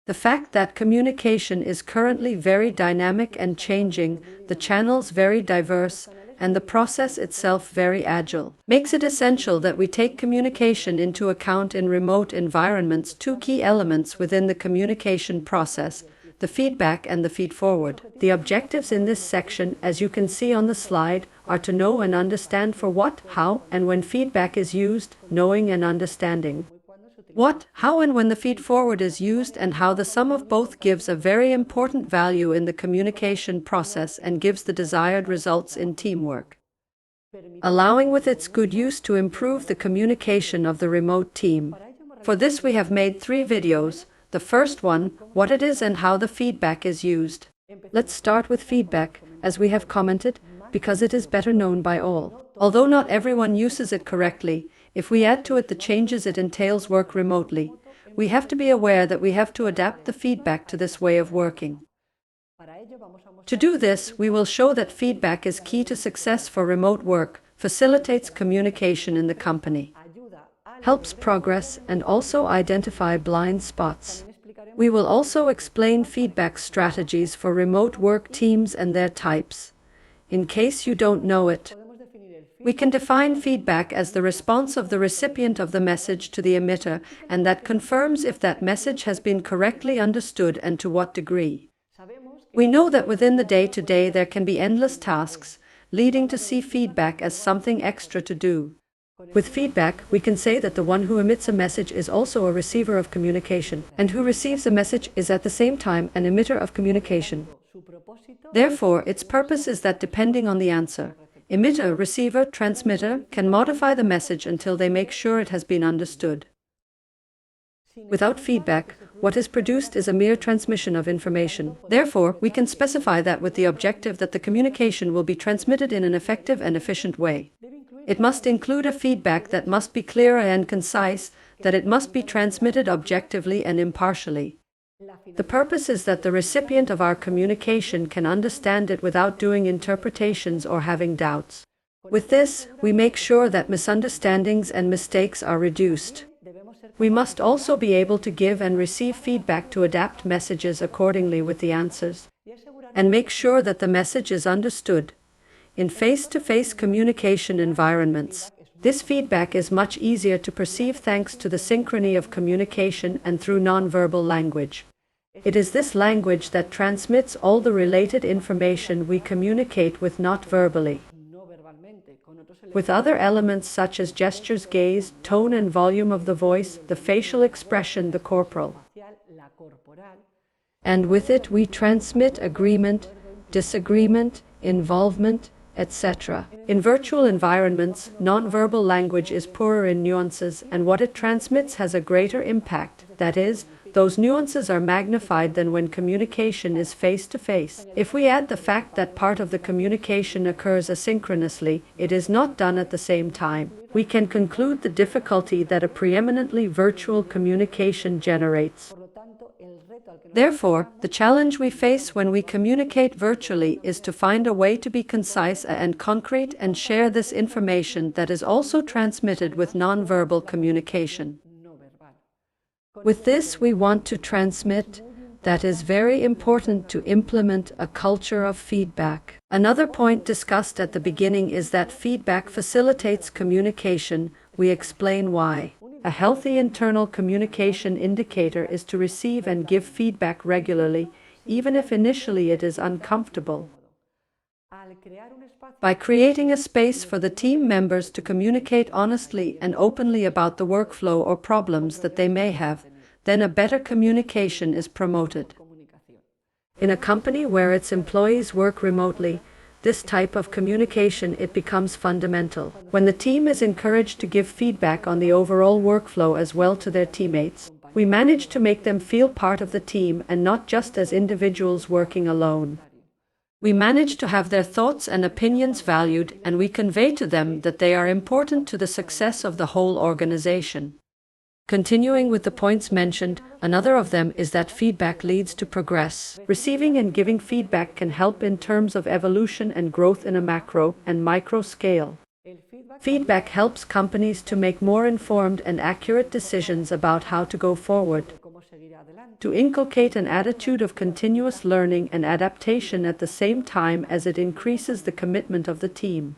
The fact that communication is currently very dynamic and changing, the channels very diverse, and the process itself very agile, makes it essential that we take communication into account in remote environments. Two key elements within the communication process: the feedback and the feedforward. The objectives in this section, as you can see on the slide, are to know and understand for what, how, and when feedback is used, knowing and understanding what, how, and when the feedforward is used, and how the sum of both gives a very important value in the communication process and gives the desired results in teamwork, allowing with its good use to improve the communication of the remote team. For this we have made 3 videos. The first one, what it is and how the feedback is used. Let's start with feedback, as we have commented, because it is better known by all. Although not everyone uses it correctly, if we add to it the changes it entails work remotely, we have to be aware that we have to adapt the feedback to this way of working. To do this, we will show that feedback is key to success for remote work, facilitates communication in the company, helps progress, and also identify blind spots. We will also explain feedback strategies for remote work teams and their types. In case you don't know it, we can define feedback as the response of the recipient of the message to the emitter, and that confirms if that message has been correctly understood and to what degree. We know that within the day-to-day there can be endless tasks, leading to see feedback as something extra to do. With feedback, we can say that the one who emits a message is also a receiver of communication, and who receives a message is at the same time an emitter of communication. Therefore, its purpose is that depending on the answer, emitter, receiver, transmitter can modify the message until they make sure it has been understood. Without feedback, what is produced is a mere transmission of information. Therefore, we can specify that with the objective that the communication will be transmitted in an effective and efficient way. It must include a feedback that must be clear and concise, that it must be transmitted objectively and impartially. The purpose is that the recipient of our communication can understand it without doing interpretations or having doubts. With this, we make sure that misunderstandings and mistakes are reduced. We must also be able to give and receive feedback to adapt messages accordingly with the answers, and make sure that the message is understood. In face-to-face communication environments, this feedback is much easier to perceive thanks to the synchrony of communication and through nonverbal language. It is this language that transmits all the related information we communicate with not verbally, with other elements such as gestures, gaze, tone and volume of the voice, the facial expression, the corporal. And with it we transmit agreement, disagreement, involvement, etc. In virtual environments, nonverbal language is poorer in nuances, and what it transmits has a greater impact. That is, those nuances are magnified than when communication is face-to-face. If we add the fact that part of the communication occurs asynchronously, it is not done at the same time, we can conclude the difficulty that a preeminently virtual communication generates. Therefore, the challenge we face when we communicate virtually is to find a way to be concise and concrete and share this information that is also transmitted with nonverbal communication. With this, we want to transmit that is very important to implement a culture of feedback. Another point discussed at the beginning is that feedback facilitates communication. We explain why. A healthy internal communication indicator is to receive and give feedback regularly, even if initially it is uncomfortable. By creating a space for the team members to communicate honestly and openly about the workflow or problems that they may have, then a better communication is promoted. In a company where its employees work remotely, this type of communication, it becomes fundamental. When the team is encouraged to give feedback on the overall workflow as well to their teammates, we manage to make them feel part of the team and not just as individuals working alone. We manage to have their thoughts and opinions valued, and we convey to them that they are important to the success of the whole organization. Continuing with the points mentioned, another of them is that feedback leads to progress. Receiving and giving feedback can help in terms of evolution and growth in a macro and micro scale. Feedback helps companies to make more informed and accurate decisions about how to go forward. to inculcate an attitude of continuous learning and adaptation at the same time as it increases the commitment of the team.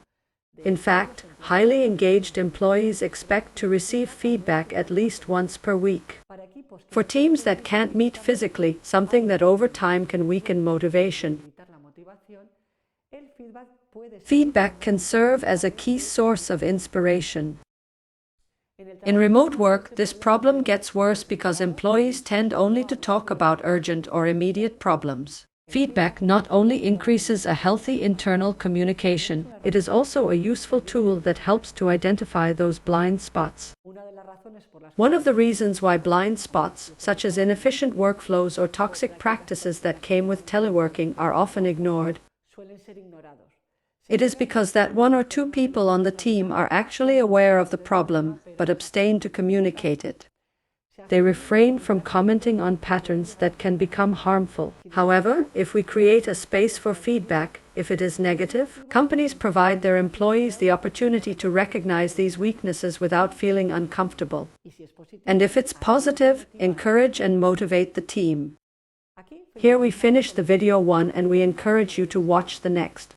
In fact, highly engaged employees expect to receive feedback at least once per week. For teams that can't meet physically, something that over time can weaken motivation, feedback can serve as a key source of inspiration. In remote work, this problem gets worse because employees tend only to talk about urgent or immediate problems. Feedback not only increases a healthy internal communication, it is also a useful tool that helps to identify those blind spots. One of the reasons why blind spots, such as inefficient workflows or toxic practices that came with teleworking, are often ignored, it is because that one or two people on the team are actually aware of the problem, but abstain to communicate it. They refrain from commenting on patterns that can become harmful. However, if we create a space for feedback, if it is negative, companies provide their employees the opportunity to recognize these weaknesses without feeling uncomfortable. And if it's positive, encourage and motivate the team. Here we finish the video 1 and we encourage you to watch the next.